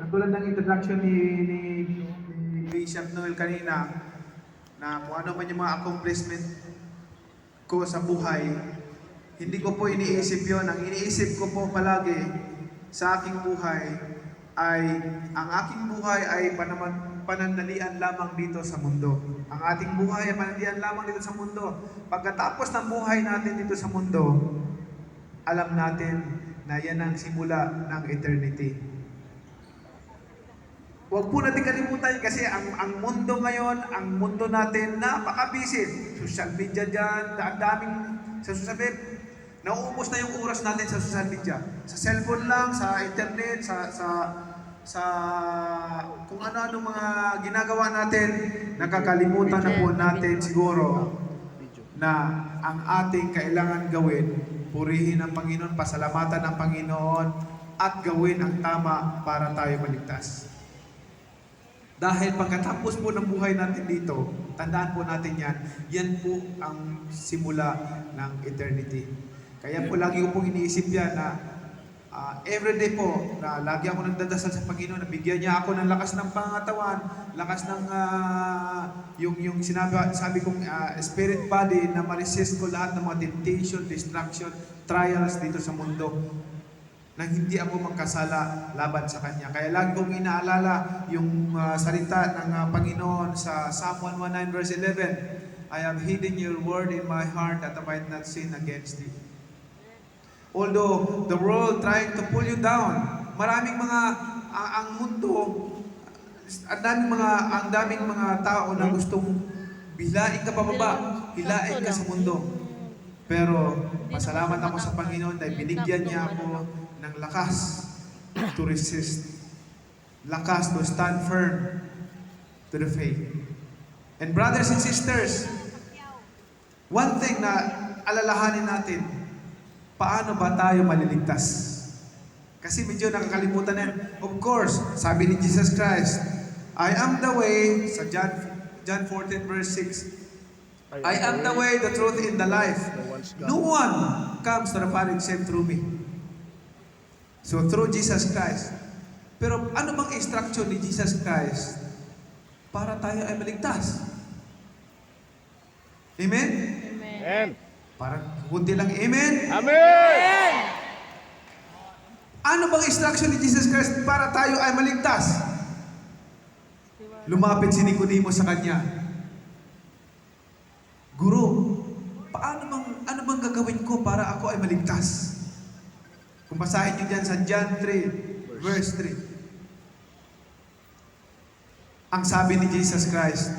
Katulad ng introduction ni Bishop Noel kanina, na kung ano man yung mga accomplishment ko sa buhay, hindi ko po iniisip yon. Ang iniisip ko po palagi sa aking buhay ay, ang aking buhay ay panandalian lamang dito sa mundo. Ang ating buhay ay panandalian lamang dito sa mundo. Pagkatapos ng buhay natin dito sa mundo, alam natin na yan ang simula ng eternity. Huwag po natin kalimutan kasi ang mundo ngayon, ang mundo natin, napaka-busy. Social media dyan, ang daming sa sasabi, nauubos na yung oras natin sa social media. Sa cellphone lang, sa internet, sa kung ano-ano mga ginagawa natin, nakakalimutan na po natin siguro na ang ating kailangan gawin, purihin ang Panginoon, pasalamatan ang Panginoon, at gawin ang tama para tayo maligtas. Dahil pagkatapos po ng buhay natin dito, tandaan po natin yan po ang simula ng eternity. Kaya po lagi ko pong iniisip yan na everyday po, na lagi ako nagdadasal sa Panginoon, na bigyan niya ako ng lakas ng pangatawan, lakas ng yung sabi kong spirit body na ma-resist ko lahat ng mga temptation, distraction, trials dito sa mundo, na hindi ako magkasala laban sa Kanya. Kaya lagi kong inaalala yung salita ng Panginoon sa Psalm 119 verse 11, I have hidden your word in my heart that I might not sin against thee. Although the world trying to pull you down, maraming mga, ang mundo, ang daming mga tao na gustong bilain ka pababa, hilain ka sa mundo. Pero pasalamat ako sa Panginoon dahil binigyan niya ako ng lakas to resist, lakas to stand firm to the faith. And brothers and sisters, one thing na alalahanin natin, paano ba tayo maliligtas? Kasi medyo nakakalimutan yan. Of course, sabi ni Jesus Christ, I am the way, sa John 14 verse 6, I am the way, the truth, and the life. No one comes to the Father except through me. So through Jesus Christ. Pero ano bang instruction ni Jesus Christ para tayo ay maligtas? Amen? Amen. Parang kunti lang amen? Amen. Ano bang instruction ni Jesus Christ para tayo ay maligtas? Lumapit si Nicodemo sa kanya. Guro, ano bang gagawin ko para ako ay maligtas? Kung basahin niyo dyan sa John 3, verse 3. Ang sabi ni Jesus Christ,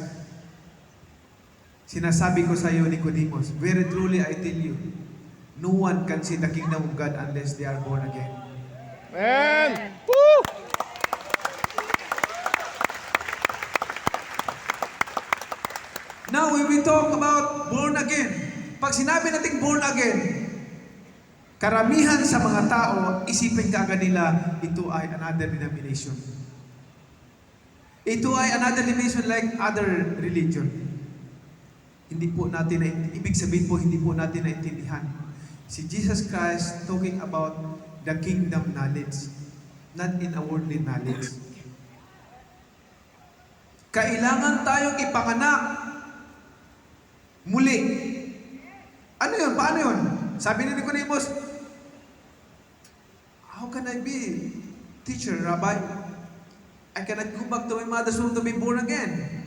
sinasabi ko sa iyo, Nicodemus, very truly I tell you, no one can see the kingdom of God unless they are born again. Amen. Woo! Now, when we talk about born again, pag sinabi natin born again, karamihan sa mga tao, isipin kaagad nila, ito ay another denomination. Ito ay another denomination like other religion. Hindi po natin, ibig sabihin po, hindi po natin naintindihan. Si Jesus Christ talking about the kingdom knowledge, not in a worldly knowledge. Kailangan tayong ipanganak muli. Ano yun? Paano yun? Sabi ni Nicodemus, how can I be teacher, Rabbi? I cannot go back to my mother's womb to be born again.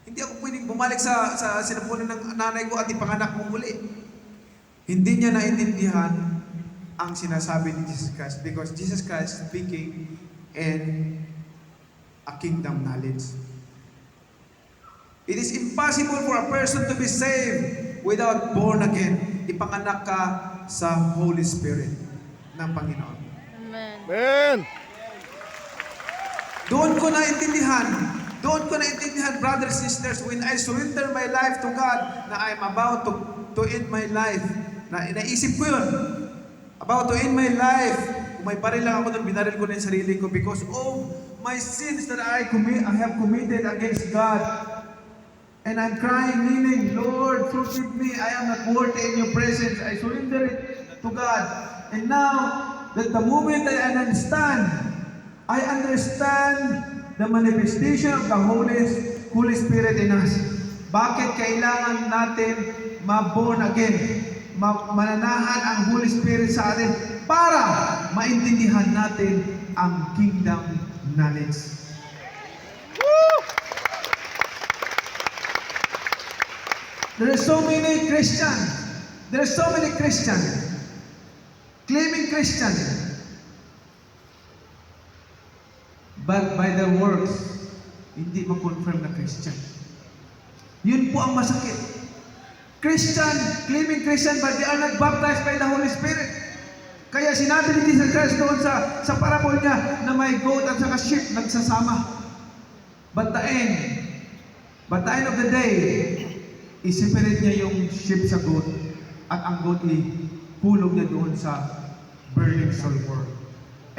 Hindi ako pwedeng bumalik sa sinapunan ng nanay ko at ipanganak mo muli. Hindi niya naintindihan ang sinasabi ni Jesus Christ because Jesus Christ speaking in a kingdom knowledge. It is impossible for a person to be saved without born again. Ipanganak ka sa Holy Spirit ng Panginoon. Amen. Doon ko naintindihan, brothers and sisters, when I surrender my life to God, na I'm about to end my life, na naisip ko yun, about to end my life, kung may baril lang ako doon, binaril ko na yung sarili ko because of my sins that I have committed against God. And I'm crying, meaning, Lord, forgive me, I am not worthy in your presence. I surrender it to God. And now, that the moment I understand I understand the manifestation of the Holy Spirit in us. Bakit kailangan natin ma-born again? Mananahan ang Holy Spirit sa atin para maintindihan natin ang kingdom knowledge. There are so many Christians claiming Christian, but by their works, hindi ma-confirm na Christian. Yun po ang masakit. Christian, claiming Christian, but they are not baptized by the Holy Spirit. Kaya sinabi ni Jesus Christ doon sa parable niya na may goat at saka sheep nagsasama. But the end of the day, i-separate niya yung sheep sa goat at ang goat ihulog niya doon sa burning sulfur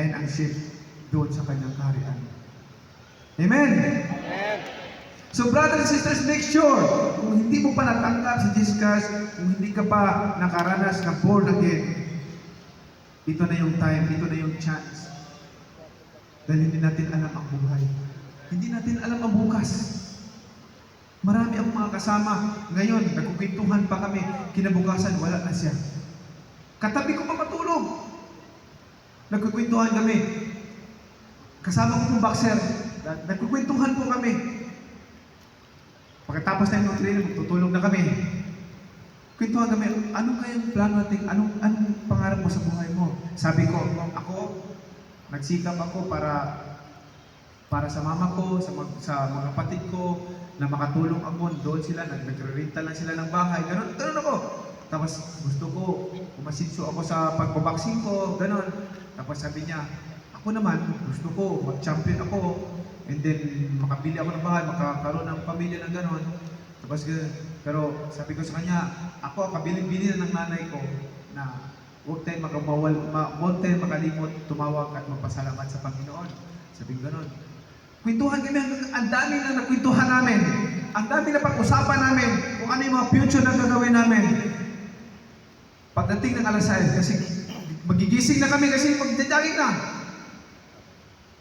and ang sheep doon sa kanyang kaharian. Amen? Amen. So brothers and sisters, make sure kung hindi mo pa natanggap si Jesus Christ, kung hindi ka pa nakaranas na born again, ito na yung time, ito na yung chance. Dahil hindi natin alam ang buhay. Hindi natin alam ang bukas. Marami ang mga kasama. Ngayon, nagkukwentuhan pa kami. Kinabukasan, wala na siya. Katabi ko pa matulog. Nagkukwentuhan kami. Kasama ko pong boxer. Nagkukwentuhan po kami. Pagkatapos na yung training, magtutulog na kami. Kwentuhan kami, ano kayang plano natin? Anong pangarap mo sa buhay mo? Sabi ko, ako, nagsikap ako para sa mama ko, sa mga kapatid ko, na makatulong ako, doon sila, nagre-renta lang sila ng bahay, ganun ako. Tapos gusto ko, umasinso ako sa pagbabaksing ko, ganun. Tapos sabi niya, ako naman, gusto ko, mag-champion ako, and then makabili ako ng bahay, makakaroon ng pamilya ng ganun. Tapos, pero sabi ko sa kanya, ako, kabiling-bili na ng nanay ko na huwag tayong makalimot, tumawag at magpasalamat sa Panginoon. Sabi ko ganun. Kwentuhan kami, ang dami na nakwentuhan namin. Ang dami na pag-usapan namin kung ano yung mga future na gagawin namin. Pagdating ng alas 6, kasi magigising na kami kasi magdadaging na.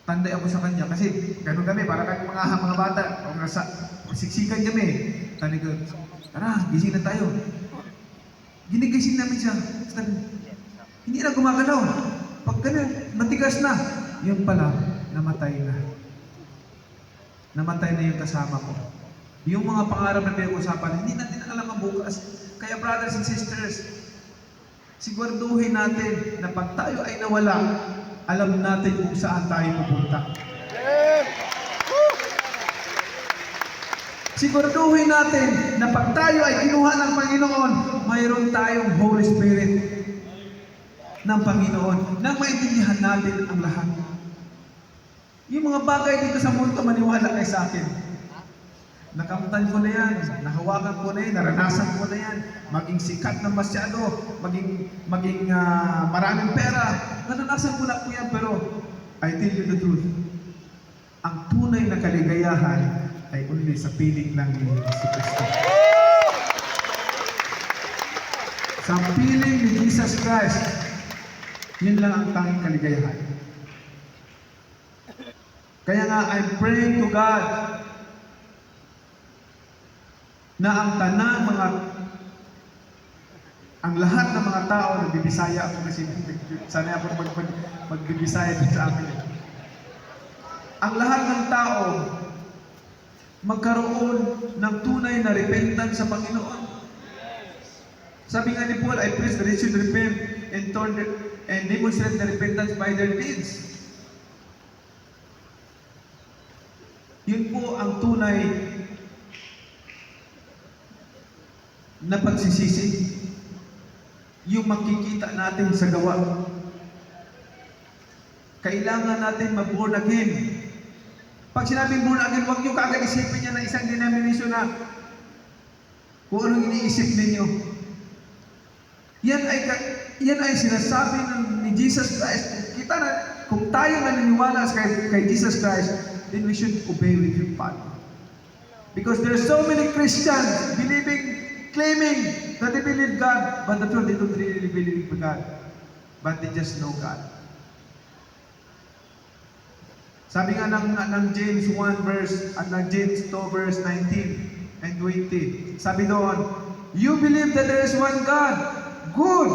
Tanday ako sa kanya kasi ganun kami, para kami mga bata, o siksikan kami. Tanday ko, tara, gising na tayo. Ginigising namin siya. Sabi, hindi na gumagalaw. Pag ganun, matigas na. Yung pala, namatay na. Namatay na yung kasama ko. Yung mga pangarap na pinag-usapan, hindi natin alam ang bukas. Kaya brothers and sisters, siguraduhin natin na pag tayo ay nawala, alam natin kung saan tayo pupunta. Siguraduhin natin na pag tayo ay kinuha ng Panginoon, mayroon tayong Holy Spirit ng Panginoon nang maintindihan natin ang lahat. Yung mga bagay dito sa mundo, maniwala kayo sa akin. Nakamtan ko na yan, nahawakan ko na yan, naranasan ko na yan, maging sikat na masyado, maging maraming pera, naranasan ko na po yan, pero I tell you the truth, ang tunay na kaligayahan ay only sa piling lang ni Jesus Cristo. Sa piling ni Jesus Christ, yun lang ang tanging kaligayahan. Kaya nga, I'm praying to God na ang lahat ng mga tao, nagbibisaya ako kasi sanay ako magbibisaya din sa amin. Ang lahat ng tao magkaroon ng tunay na repentance sa Panginoon. Sabi nga ni Paul, I preach that they should repent and demonstrate the repentance by their deeds. Yun po ang tunay na pagsisisi. Yung makikita natin sa gawa. Kailangan natin mag-born again. Pag sinabing born again, huwag nyo kaagad isipin niya na isang denomination na kung anong iniisip ninyo. Yan ay sinasabi ni Jesus Christ. Kita na, kung tayo naniniwala kay Jesus Christ, then we should obey with your part. Because there are so many Christians claiming that they believe God, but the truth, they don't really believe in God. But they just know God. Sabi nga ng James 1 verse at ng James 2 verse 19 and 20. Sabi doon, you believe that there is one God. Good.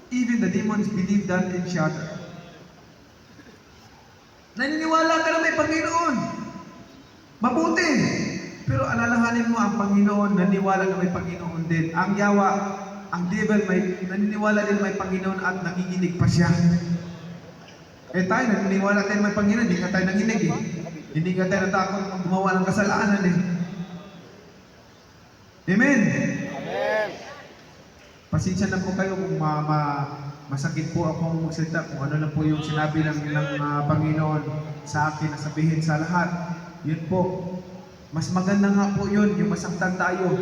Even the demons believe that and shudder. Naniniwala ka na may Panginoon. Mabuti. Pero alalahanin mo ang Panginoon, naniniwala na may Panginoon din. Ang yawa, ang devil, naniniwala din may Panginoon at nanginginig pa siya. Eh tayo, naniniwala tayo may Panginoon, hindi ka tayo nanginig eh. Hindi ka tayo natakot kung gumawa ng kasalanan eh. Amen? Amen. Pasensya na po kayo kung masakit po akong magsalita, kung ano na po yung sinabi ng Panginoon sa akin na sabihin sa lahat. Yun po. Mas maganda nga po yun, yung masaktan tayo.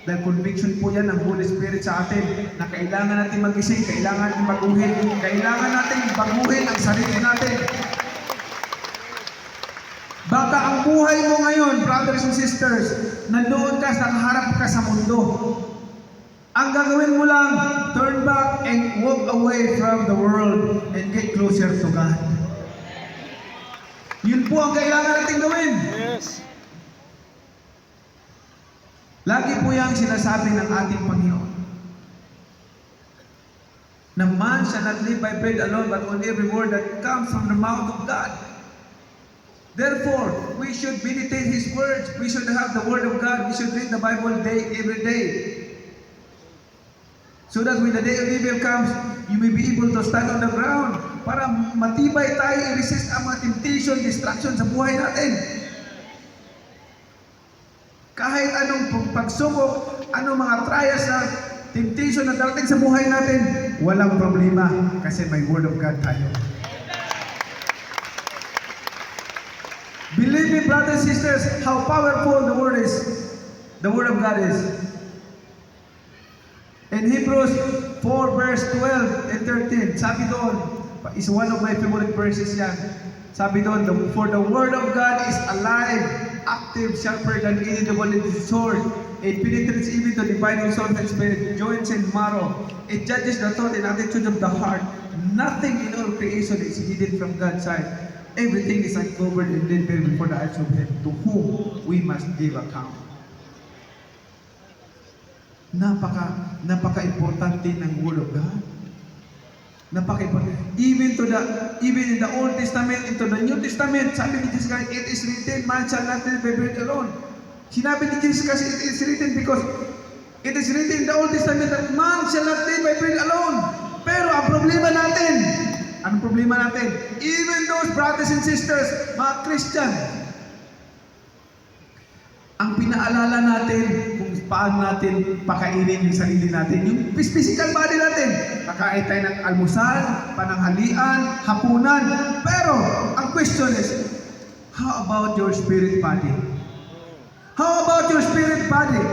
Dahil conviction po yan ng Holy Spirit sa atin na kailangan natin magising, kailangan natin baguhin, kailangan natin baguhin ang sarili natin. Baka ang buhay mo ngayon, brothers and sisters, nandoon ka, nakaharap ka sa mundo. Ang gagawin mo lang, turn back and walk away from the world and get closer to God. Yun po ang kailangan natin gawin. Yes. Lagi po yung sinasabi ng ating Panginoon na man shall not live by bread alone, but on every word that comes from the mouth of God. Therefore, we should meditate His words. We should have the Word of God. We should read the Bible every day. So that when the day of evil comes, you may be able to stand on the ground para matibay tayo i-resist ang mga temptation, distraction sa buhay natin. Kahit anong pagsubok, anong mga trials na temptation na darating sa buhay natin, walang problema kasi may Word of God tayo. Believe me, brothers and sisters, how powerful the Word is. The Word of God is. In Hebrews 4 verse 12 and 13, sabi doon, is one of my favorite verses yan. Sabi doon, for the Word of God is alive, active, sharper than any double-edged sword. It penetrates even to dividing soul and spirit, joints and marrow. It judges the thought and attitude of the heart. Nothing in all creation is hidden from God's sight. Everything is uncovered and laid bare before the eyes of Him to whom we must give account. Napaka-importante ng Word of God. Napaka-importante. Even in the Old Testament, into the New Testament, sabi ni Jesus Christ, it is written, man shall not live by bread alone. Sinabi ni Jesus Christ, it is written because it is written in the Old Testament that man shall not live by bread alone. Pero ang problema natin, anong problema natin? Even those brothers and sisters, mga Christian, ang pinaalala natin kung paano natin pakainin yung sarili natin, yung physical body natin. Kakain tayo ng almusal, pananghalian, hapunan. Pero, ang question is, how about your spirit body? How about your spirit body?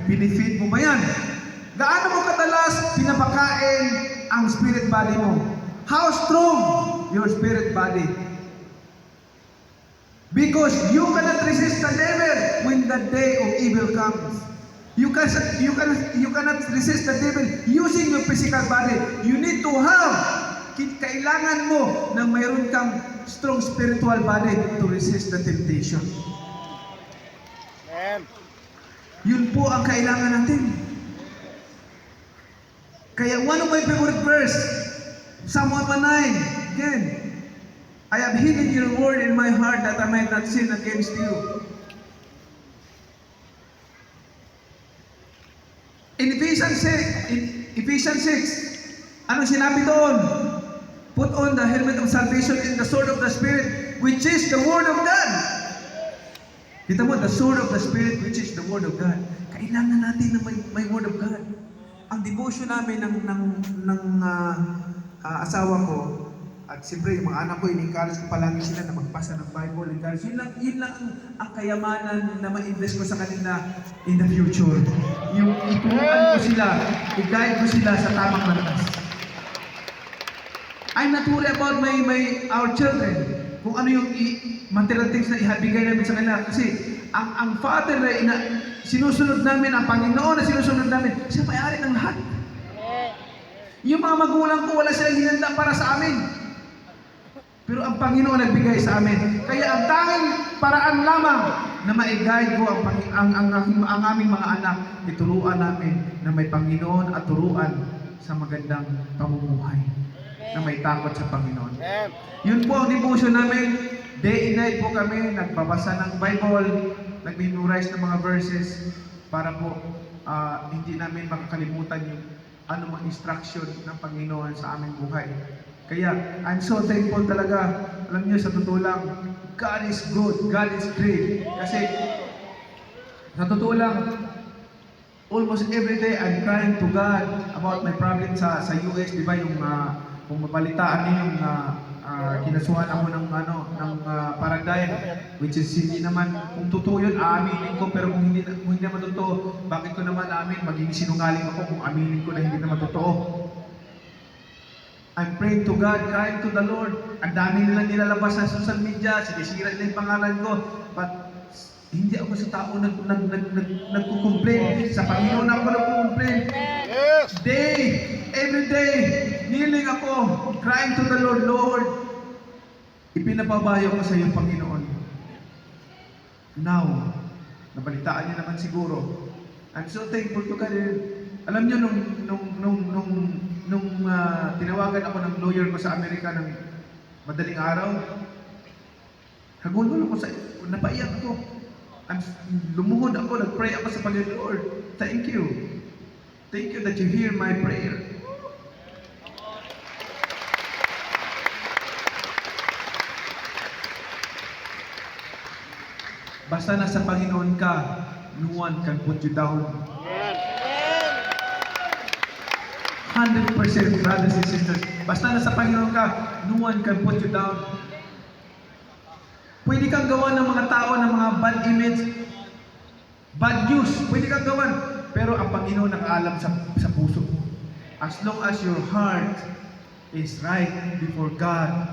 Pinifeed mo ba yan? Gaano mo kadalas pinapakain ang spirit body mo? How strong your spirit body? Because you cannot resist the devil when the day of evil comes. You cannot resist the devil using your physical body. You need to have, kailangan mo na mayroon kang strong spiritual body to resist the temptation. Amen. Yun po ang kailangan natin. Kaya one of my favorite verse, Psalm 119, again, I have hidden your word in my heart that I might not sin against you. In Ephesians 6, ano sinabi doon? Put on the helmet of salvation and the sword of the Spirit, which is the Word of God. Kita mo, the sword of the Spirit, which is the Word of God. Kailangan natin na may Word of God. Ang devotion namin ng asawa ko, at siyempre, yung mga anak ko, in-encourage ko palagi sila na magbasa ng Bible. Yun lang ang kayamanan na ma-invest ko sa kanila in the future. Yung ituruan ko sila, i-guide ko sila sa tamang landas. I'm not worried about our children. Kung ano yung material things na ihabigay namin sa kanila. Kasi ang Father na sinusunod namin, ang Panginoon na sinusunod namin, siya may-ari ng lahat. Yung mga magulang ko, wala silang hinanda para sa amin. Pero ang Panginoon nagbigay sa amin. Kaya ang tanging paraan lamang na ma-guide ko ang aming mga anak, ituruan namin na may Panginoon at turuan sa magandang pamumuhay na may takot sa Panginoon. Amen. Yun po ang devotion namin. Day and night po kami, nagbabasa ng Bible, nag-memorize ng mga verses para po hindi namin makakalimutan yung anumang instruction ng Panginoon sa aming buhay. Kaya, I'm so thankful talaga. Alam niyo, sa totoo lang, God is good, God is great. Kasi, sa totoo lang, almost every day, I'm crying to God about my problem sa US, di ba, yung kung mabalitaan niyo yung kinasuhan ako ng paradigm, which is hindi naman, kung totoo yun, aaminin ko, pero kung hindi naman totoo, bakit ko naman amin, maging sinungaling ako kung aminin ko na hindi naman totoo. I'm praying to God, crying to the Lord. Ang dami nilang nilalabas sa social media, sinisira nila yung pangalan ko. But hindi ako sa tao nagkukomplain. Sa Panginoon ako nagkukomplain. Yes. Day, every day, kneeling ako, crying to the Lord, Lord, ipinapabayo ko sa iyo, Panginoon. Now, nabalitaan niyo naman siguro. I'm so thankful to God. Alam niyo, nung tinawagan ako ng lawyer ko sa Amerika ng madaling araw, hagulgol ako napaiyak ako. Lumuhod ako, nag-pray ako sa Panginoon, Lord, thank you. Thank you that you hear my prayer. Basta nasa Panginoon ka, no one can put you down. 100% brothers and sisters. Basta nasa Panginoon ka, no one can put you down. Pwede kang gawa ng mga tao ng mga bad image, bad news. Pwede kang gawan. Pero ang Panginoon nakaalam sa puso mo. As long as your heart is right before God,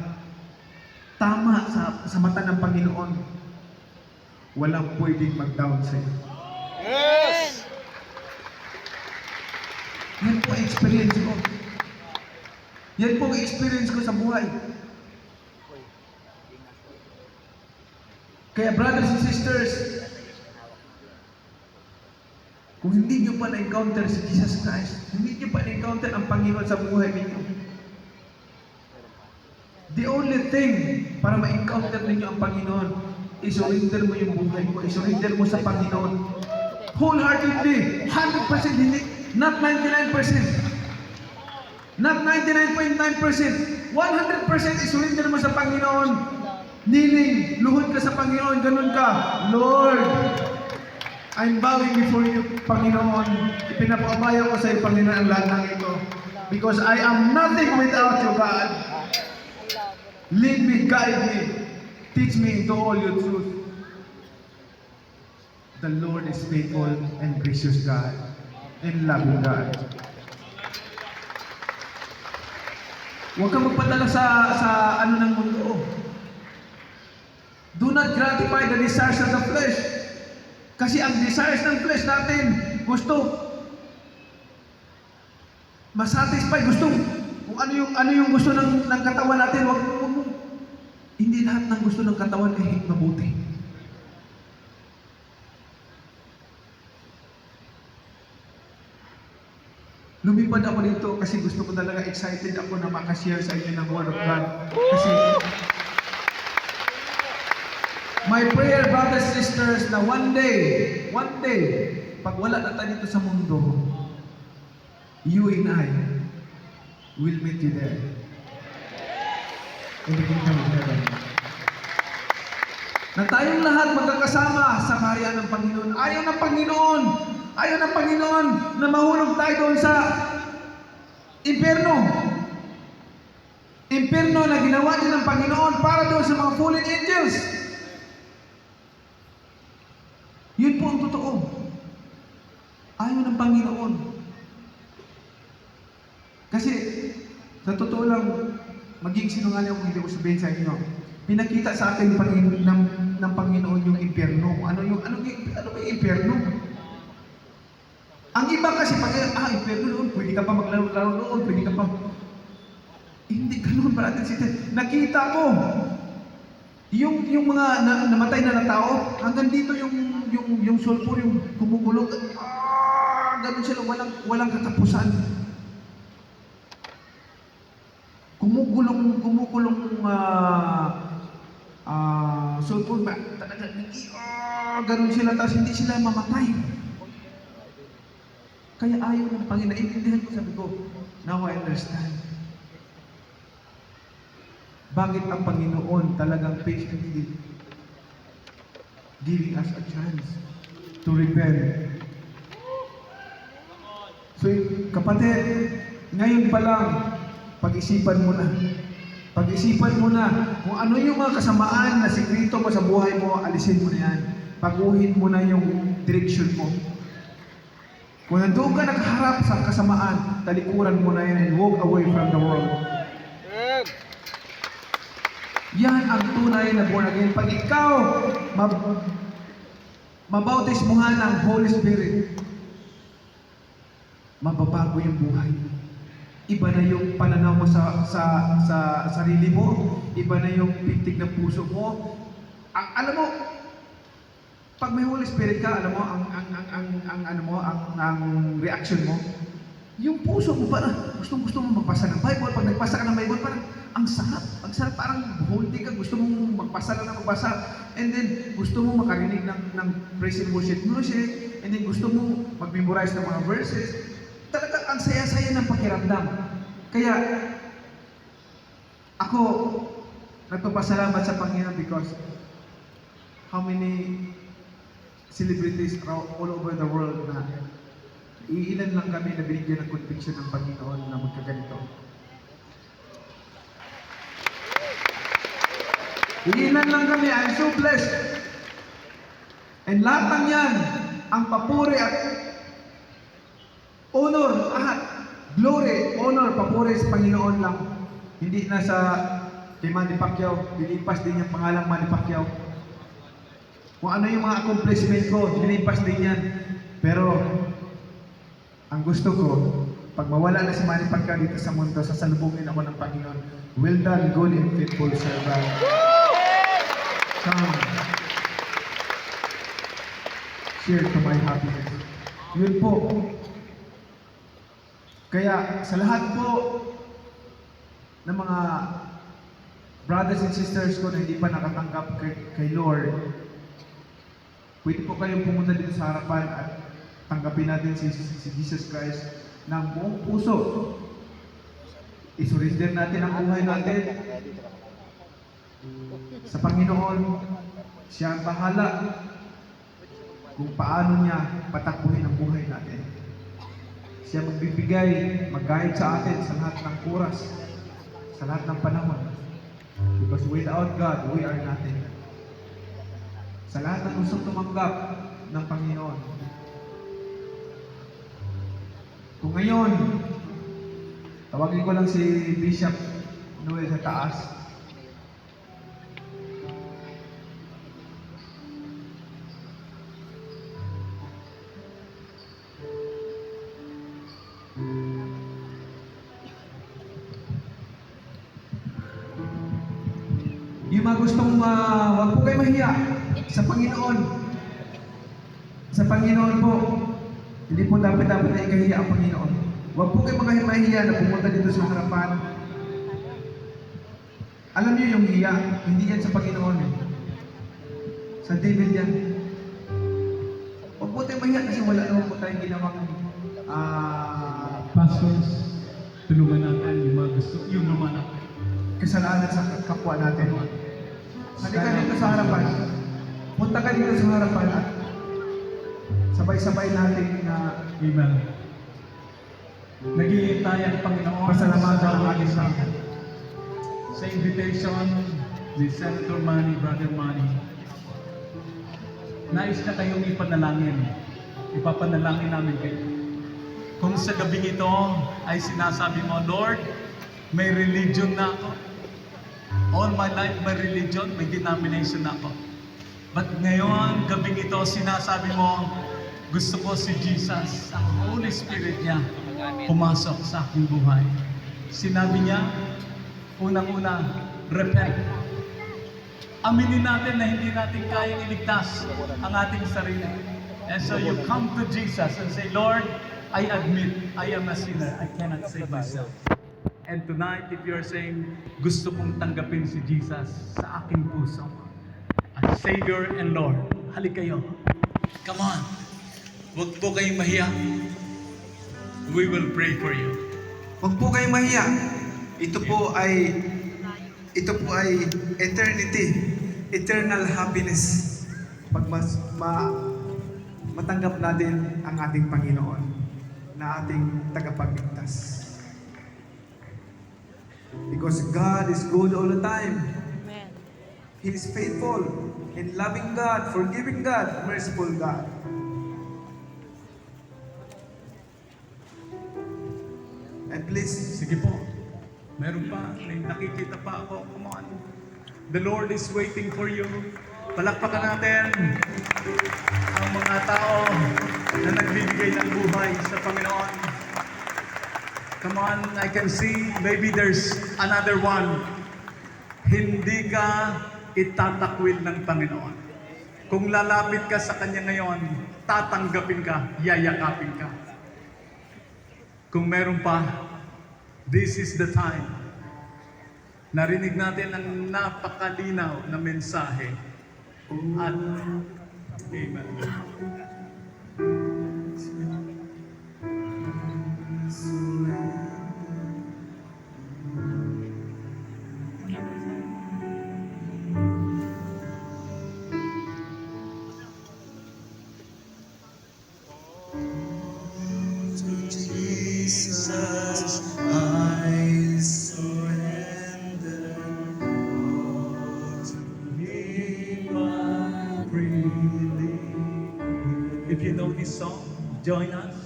tama sa mata ng Panginoon, walang pwedeng mag-down sa iyo. Yes. Yan po ang experience ko. Yan po ang experience ko sa buhay. Kaya brothers and sisters, kung hindi nyo pa na-encounter si Jesus Christ, hindi nyo pa na-encounter ang Panginoon sa buhay ninyo, the only thing para ma-encounter ninyo ang Panginoon is surrender mo yung buhay mo, is surrender mo sa Panginoon. Wholeheartedly, 100%, hindi, not 99%, not 99.9%, 100% is surrender mo sa Panginoon. Kneeling, luhod ka sa Panginoon, ganun ka, Lord, I'm bowing before you, Panginoon. Ipinapabayo ko sa iyo, Panginoon, ang lahat ng ito. Because I am nothing without you, God. Lead me, guide me, teach me into all your truth. The Lord is faithful and gracious God, and loving God. Huwag kang magpadala sa ano ng mundo. Do not gratify the desires of the flesh. Kasi ang desires ng flesh natin, gusto masatisfy, gusto kung ano yung gusto ng katawan natin, wag hindi lahat ng gusto ng katawan ay mabuti. Lumipad ako dito kasi gusto ko talaga, excited ako na makashare sa inyo ng Word of God. Kasi my prayer, brothers and sisters, na one day, pag wala na tayo dito sa mundo, you and I will meet you there. In the kingdom of heaven. Na tayong lahat magkakasama sa kaharian ng Panginoon. Ayaw ng Panginoon na mahulog tayo doon sa impyerno. Impyerno na ginawa din ng Panginoon para doon sa mga fallen angels. Yun po ang totoo. Ayaw ng Panginoon. Kasi, sa totoo lang, maging sinungaling ako, hindi ko sabihin sa inyo. Pinakita sa atin ng Panginoon yung impyerno. Ano yung impyerno? Ang iba kasi, impyerno noon, pwede ka pa maglaro-laro noon, pwede ka pa. Hindi ganun, brother and sister. Nakita mo, yung mga namatay na tao, hanggang dito yung sulfur, yung gumugulong, ganun sila, walang katapusan. Gumugulong, sulfur, ganun sila, tapos hindi sila mamatay. Kaya ayaw ng Panginoon. Naintindihan ko, sabi ko, now I understand. Bakit ang Panginoon talagang patiently giving us a chance to repent? So, kapatid, ngayon pa lang, pag-isipan mo na. Pag-isipan mo na kung ano yung mga kasamaan na sikrito mo sa buhay mo, alisin mo na yan. Baguhin mo na yung direction mo. Kung nandoon ka nagharap sa kasamaan, talikuran mo na yan and walk away from the world. Yan ang tunay na born again. Pag ikaw mabautismuhan ng Holy Spirit, mababago yung buhay mo. Iba na yung pananaw mo sa sarili mo, iba na yung pintig ng puso mo. Alam mo, pag may Holy Spirit ka, alam mo, ang reaction mo, yung puso mo parang gusto mo magbasa ng Bible. Pag nagbasa ka ng Bible, parang ang sarap, parang buholdi ka, gusto mong magbasa lang na magbasa, and then gusto mo makarinig ng praise and worship music, and then gusto mo mag-memorize ng mga verses. Talagang ang saya-saya ng pakiramdam. Kaya ako nagpapasalamat sa Panginoon because how many celebrities all over the world na iilan lang kami na binigyan ng conviction ng Panginoon na magkaganito. Iilan lang kami, I'm so blessed. And lahat ng yan, ang papuri at honor, glory, honor, papuri sa Panginoon lang. Hindi na sa kay Manny Pacquiao, dilipas din yung pangalang Manny Pacquiao. Kung ano yung mga accomplishment ko, dilipas din yan. Pero, ang gusto ko, pag mawala na si Manny Pacquiao dito sa mundo, sasalubungin ako ng Panginoon. Well done, good and faithful servant. Come, share to my happiness. Yun po. Kaya sa lahat po ng mga brothers and sisters ko na hindi pa nakatanggap kay Lord, pwede po kayong pumunta dito sa harapan at tanggapin natin si Jesus Christ ng buong puso. Isurrender natin ang buhay natin sa Panginoon. Siya ang bahala kung paano niya patakbuhin ang buhay natin. Siya magbibigay, mag-guide sa atin sa lahat ng oras, sa lahat ng panahon. Because without God, we are nothing. Sa lahat ng gustong tumanggap ng Panginoon. Kung ngayon, tawagin ko lang si Bishop Noel sa taas. Yung mga gustong wag po kayo mahiya sa Panginoon. Sa Panginoon po, hindi po dapat na ikahiya ang Panginoon. Wag po kayo mahiya na pumunta dito sa harapan. Alam niyo yung hiya, hindi yan sa Panginoon eh. Sa devil yan. Wag po tayo mahiya kasi wala naman po tayong ginawang pastors, tulungan natin yung mga gusto, yung naman natin. Kasalanan sa kapwa natin. Halika dito sa harapan. Punta ka dito sa harapan at sabay-sabay natin na Amen. Naghihintay ang Panginoon pasalamatan ang ating sa, Panginoon. sa invitation ni Senator Manny, Brother Manny. Nais na kayong ipanalangin. Ipapanalangin namin kayo. Kung sa gabi ito ay sinasabi mo, Lord, may religion na ako. All my life, may religion, may denomination na ako. But ngayon, gabing ito, sinasabi mo, gusto ko si Jesus, ang Holy Spirit niya, pumasok sa aking buhay. Sinabi niya, Unang-una, repent. Aminin natin na hindi natin kayang iligtas ang ating sarili. And so you come to Jesus and say, Lord, I admit I am a sinner. I cannot save myself. And tonight, if you're saying, gusto kong tanggapin si Jesus sa aking puso, as Savior and Lord, halik kayo. Come on. Huwag po kayong mahiya. We will pray for you. Huwag po kayong mahiya. Ito po ay eternity, eternal happiness. Pag matanggap natin ang ating Panginoon na ating tagapagligtas. Because God is good all the time. Amen. He is faithful and loving God, forgiving God, merciful God. And please, Sige po. Meron pa. May nakikita pa ako. Come on. The Lord is waiting for you. Palakpakan natin ang mga tao na nagbibigay ng buhay sa Panginoon. Come on, I can see maybe there's another one. Hindi ka itatakwil ng Panginoon. Kung lalapit ka sa Kanya ngayon, tatanggapin ka, yayakapin ka. Kung meron pa, this is the time. Narinig natin ang napakalinaw na mensahe. At, amen. Jesus, I surrender all to Thee, my freely. If you know this song, join us.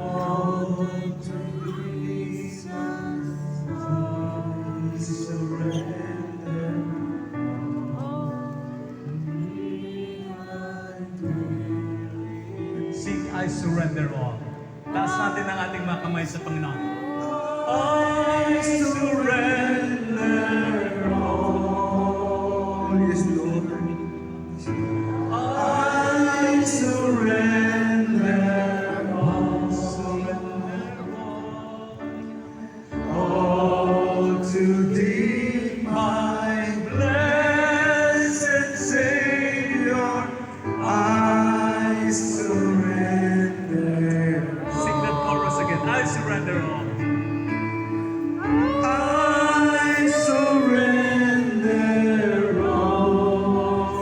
All to Jesus, I surrender. Sing, I surrender all. Taas natin ang ating mga kamay sa Panginoon. I surrender all. Yes, Lord. I surrender all. All to Thee, my blessed Savior, I surrender. Sing that chorus again. I surrender all. I surrender all.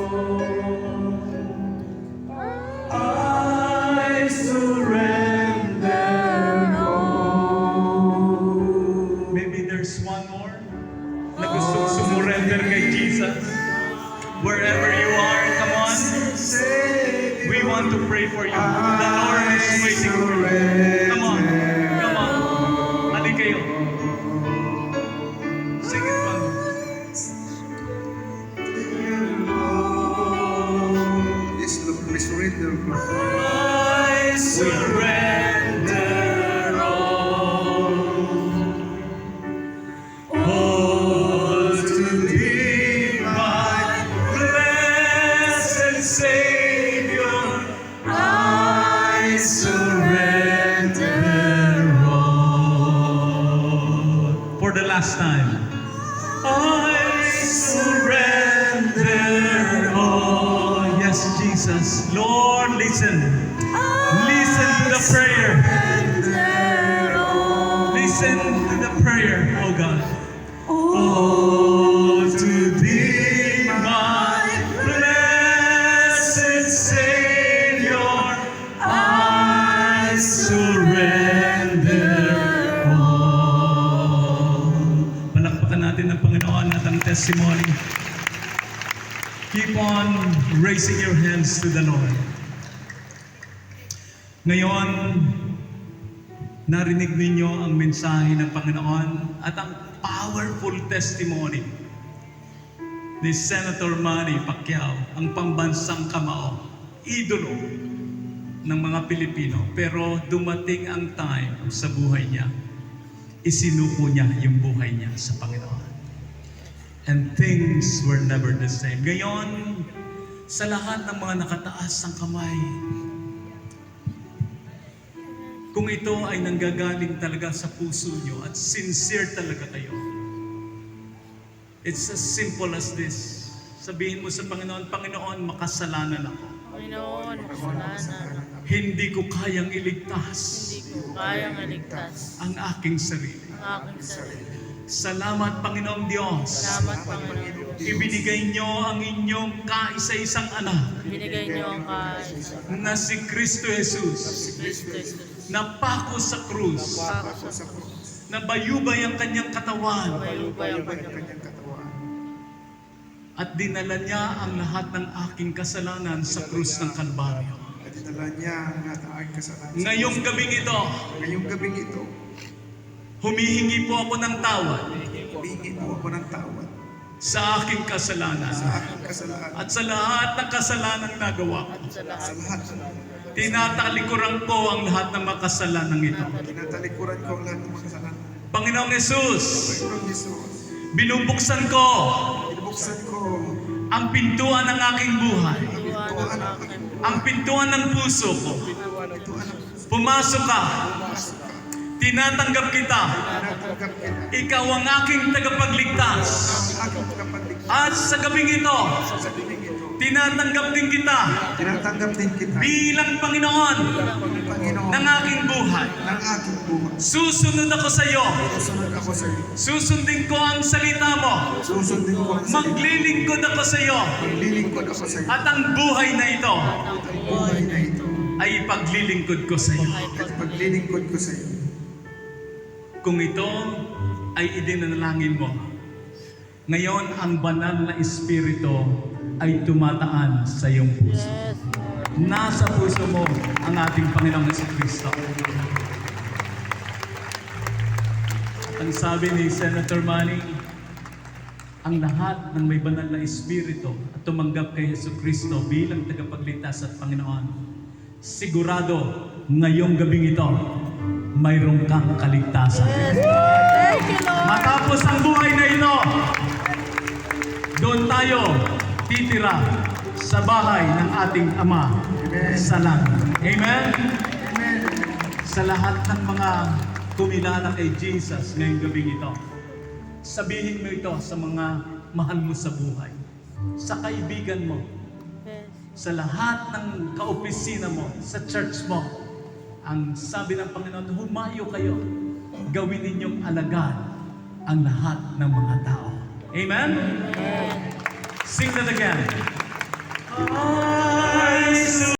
I surrender all. Maybe there's one more na gustong sumurrender kay Jesus. Wherever you are, come on. We want to pray for you. The Lord is waiting for you. Come on. Come on. Hali kayo. Sing it one. Yes, Lord, we surrender. I surrender all to Thee, my blessed Savior. I surrender all. For the last time. I surrender all. Yes, Jesus. Lord, listen. Listen to the prayer. Listen to the prayer, oh God. Oh, to Thee, my blessed Savior, I surrender all. Palakpakan natin ang Panginoon at ang testimony. Keep on raising your hands to the Lord. Ngayon, narinig ninyo ang mensahe ng Panginoon at ang powerful testimony ni Senator Manny Pacquiao, ang pambansang kamao, idolo ng mga Pilipino. Pero dumating ang time sa buhay niya. isinuko niya yung buhay niya sa Panginoon. And things were never the same. Ngayon, sa lahat ng mga nakataas ng kamay, kung ito ay nanggagaling talaga sa puso nyo at sincere talaga kayo, it's as simple as this. Sabihin mo sa Panginoon, Panginoon, makasalanan ako. Panginoon, kasalanan. Hindi ko kayang iligtas Hindi ko kayang iligtas ang aking sarili. ang aking sarili. Salamat, Panginoong Diyos. Salamat, Panginoon. Ibinigay niyo ang inyong kaisa-isang anak Binigay niyo ang kaisa. na si Kristo Jesus, Kristo Jesus. na pako sa krus, Pako sa krus. na bayubay ang kanyang katawan, Bayubay ang kanyang Kanyang katawan. at dinala niya ang lahat ng aking kasalanan sa krus ng Kalbaryo. At dinala niya ang lahat ng aking kasalanan. Ngayong gabing ito, Ngayong gabing ito, humihingi po ako ng tawad humingi po ako ng tawad sa aking kasalanan sa aking kasalanan at sa lahat ng kasalanang nagawa ko. Sa sa lahat. lahat. Tinatalikuran ko ang lahat ng mga kasalanan ito. Tinatalikuran ko ang lahat ng mga kasalanan. Panginoong Jesus, Panginoon Jesus, binubuksan ko binubuksan ko ang pintuan ng aking buhay, Tuwan ang aking ang pintuan ng puso ko. pintuan ng Pumasok ka, pumasok ka. tinatanggap kita. Tinatanggap kita. Ikaw ang aking tagapagligtas. Ang aking kapatid. At sa gabing ito, Sa gabing ito, tinatanggap din kita tinatanggap din kita bilang Panginoon Panginoon ng aking buhay. ng aking buhay. Susunod ako sa iyo. Susunod ako sa iyo. Susundin ko ang salita mo. Susundin ko ang salita. Maglilingkod ako sa iyo. Maglilingkod ako sa iyo. At ang buhay na ito Ang buhay na ito ay ipaglilingkod ko sa iyo. at paglilingkod ko sa iyo. Kung ito ay idinanalangin mo, ngayon ang banal na Espiritu ay tumataan sa iyong puso. Yes, Lord. Nasa puso mo ang ating Panginoong Jesucristo. Ang sabi ni Senator Manny, ang lahat ng may banal na Espiritu at tumanggap kay Jesucristo bilang tagapagligtas at Panginoon, sigurado ngayong gabing ito, mayroong kang kaligtasan. Yes, Lord. Thank you, Lord. Matapos ang buhay na ito, doon tayo titira sa bahay ng ating Ama sa langit. Amen? Amen. Sa lahat ng mga kumilala kay Jesus ngayong gabing ito, sabihin mo ito sa mga mahal mo sa buhay, sa kaibigan mo, Yes. sa lahat ng kaopisina mo, sa church mo. Ang sabi ng Panginoon, humayo kayo, gawin ninyong alagad ang lahat ng mga tao. Amen? Amen. Sing that again.